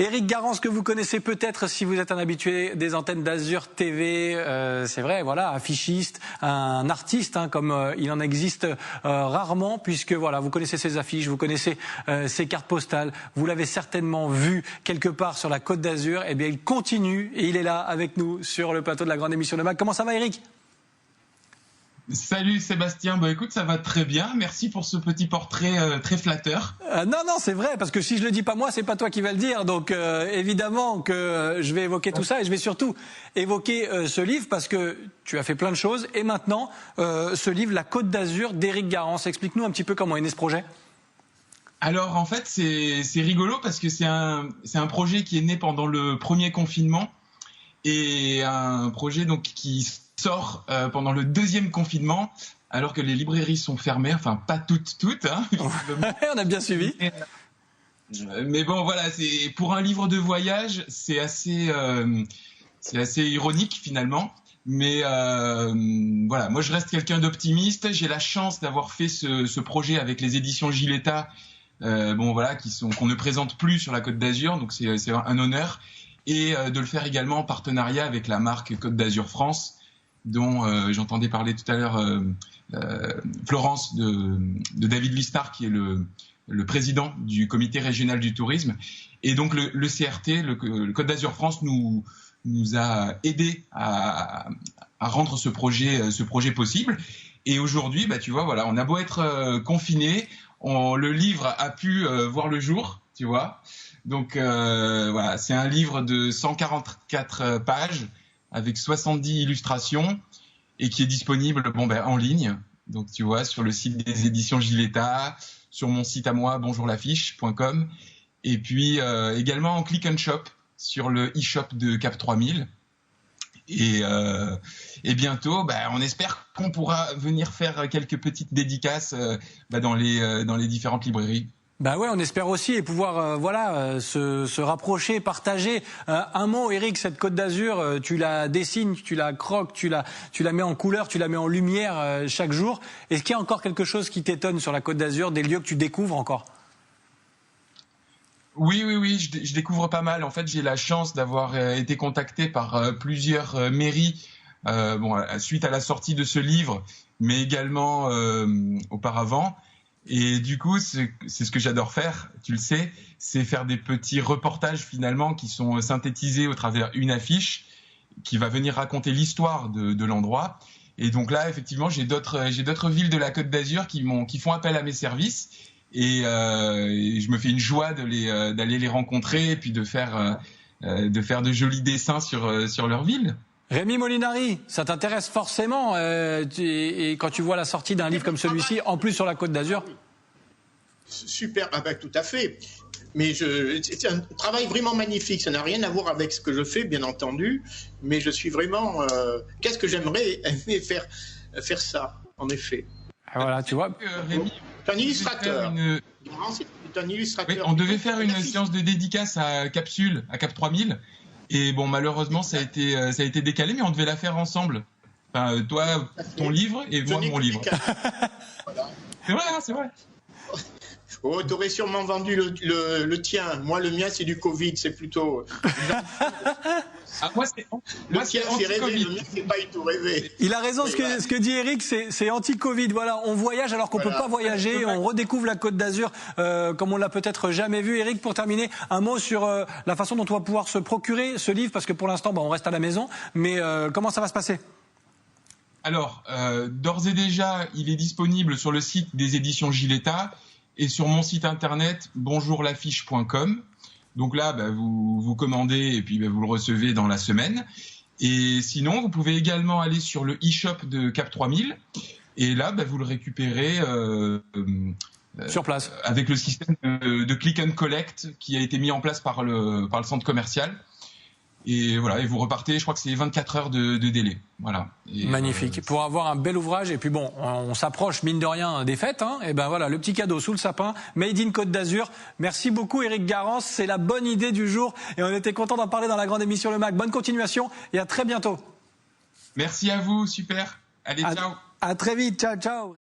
Éric Garance, que vous connaissez peut-être si vous êtes un habitué des antennes d'Azur TV, c'est vrai, voilà, affichiste, un artiste, hein, comme il en existe rarement, puisque voilà, vous connaissez ses affiches, vous connaissez ses cartes postales, vous l'avez certainement vu quelque part sur la Côte d'Azur. Eh bien, il continue et il est là avec nous sur le plateau de la grande émission Le Mag. Comment ça va, Éric ? Salut Sébastien, bah écoute, ça va très bien, merci pour ce petit portrait très flatteur. Non, c'est vrai, parce que si je le dis pas moi, c'est pas toi qui vas le dire, donc évidemment que je vais évoquer tout ça et je vais surtout évoquer ce livre parce que tu as fait plein de choses et maintenant ce livre, La Côte d'Azur d'Éric Garance. Explique-nous un petit peu comment est né ce projet. Alors en fait c'est rigolo parce que c'est un projet qui est né pendant le premier confinement et un projet donc qui sort pendant le deuxième confinement, alors que les librairies sont fermées, enfin pas toutes, hein. On a bien suivi. Mais bon, voilà, c'est pour un livre de voyage, c'est assez ironique finalement. Mais voilà, moi je reste quelqu'un d'optimiste. J'ai la chance d'avoir fait ce projet avec les éditions Giletta, bon voilà, qu'on ne présente plus sur la Côte d'Azur, donc c'est un honneur, et de le faire également en partenariat avec la marque Côte d'Azur France, dont j'entendais parler tout à l'heure Florence de David Listard, qui est le président du comité régional du tourisme. Et donc le CRT, le Côte d'Azur France, nous a aidé à rendre ce projet possible. Et aujourd'hui, bah, tu vois, voilà, on a beau être confiné, le livre a pu voir le jour, tu vois. Donc voilà, c'est un livre de 144 pages, avec 70 illustrations et qui est disponible en ligne. Donc tu vois, sur le site des éditions Giletta, sur mon site à moi, bonjourlaffiche.com, et puis également en click and shop sur le e-shop de Cap 3000. Et bientôt, on espère qu'on pourra venir faire quelques petites dédicaces dans les différentes librairies. Ben ouais, on espère aussi et pouvoir se rapprocher, partager. Un mot, Éric, cette Côte d'Azur, tu la dessines, tu la croques, tu la mets en couleur, tu la mets en lumière chaque jour. Est-ce qu'il y a encore quelque chose qui t'étonne sur la Côte d'Azur, des lieux que tu découvres encore ? Oui, je découvre pas mal. En fait, j'ai la chance d'avoir été contacté par plusieurs mairies suite à la sortie de ce livre, mais également auparavant. Et du coup, c'est ce que j'adore faire, tu le sais, c'est faire des petits reportages finalement qui sont synthétisés au travers une affiche qui va venir raconter l'histoire de l'endroit. Et donc là, effectivement, j'ai d'autres villes de la Côte d'Azur qui font appel à mes services. Et je me fais une joie d'aller les rencontrer et puis de faire de jolis dessins sur leur ville. Rémi Molinari, ça t'intéresse forcément et quand tu vois la sortie d'un livre comme celui-ci, en plus sur la Côte d'Azur. Super, tout à fait. Mais c'est un travail vraiment magnifique. Ça n'a rien à voir avec ce que je fais, bien entendu. Mais je suis vraiment. Qu'est-ce que j'aimerais aimer faire ça, en effet. Voilà, tu vois. Rémi, c'est un illustrateur. C'est un illustrateur. Oui, on devait faire une séance de dédicace à Capsule, à Cap 3000. Et bon, malheureusement, ça a été décalé, mais on devait la faire ensemble. Enfin, toi, ton livre, et moi, mon livre. Voilà. C'est vrai, hein, c'est vrai. Oh, t'aurais sûrement vendu le tien. Moi, le mien, c'est du Covid, c'est plutôt... Moi, c'est anti-Covid. Le mien, c'est pas du tout rêvé. Il a raison, ce que dit Éric, c'est anti-Covid. Voilà, on voyage alors qu'on peut pas voyager, on redécouvre la Côte d'Azur comme on l'a peut-être jamais vu. Éric, pour terminer, un mot sur la façon dont on va pouvoir se procurer ce livre, parce que pour l'instant, on reste à la maison, mais comment ça va se passer ? Alors, d'ores et déjà, il est disponible sur le site des éditions Giletta et sur mon site internet bonjourlaffiche.com. Donc là, vous commandez et puis vous le recevez dans la semaine. Et sinon, vous pouvez également aller sur le e-shop de Cap 3000 et là, vous le récupérez sur place avec le système de click and collect qui a été mis en place par le centre commercial. Et voilà, et vous repartez, je crois que c'est 24 heures de délai. Voilà. Et magnifique. Pour avoir un bel ouvrage, et puis bon, on s'approche mine de rien des fêtes, hein, et voilà, le petit cadeau sous le sapin, Made in Côte d'Azur. Merci beaucoup Éric Garance, c'est la bonne idée du jour, et on était content d'en parler dans la grande émission Le Mag. Bonne continuation, et à très bientôt. Merci à vous, super. Allez, ciao. À très vite, ciao.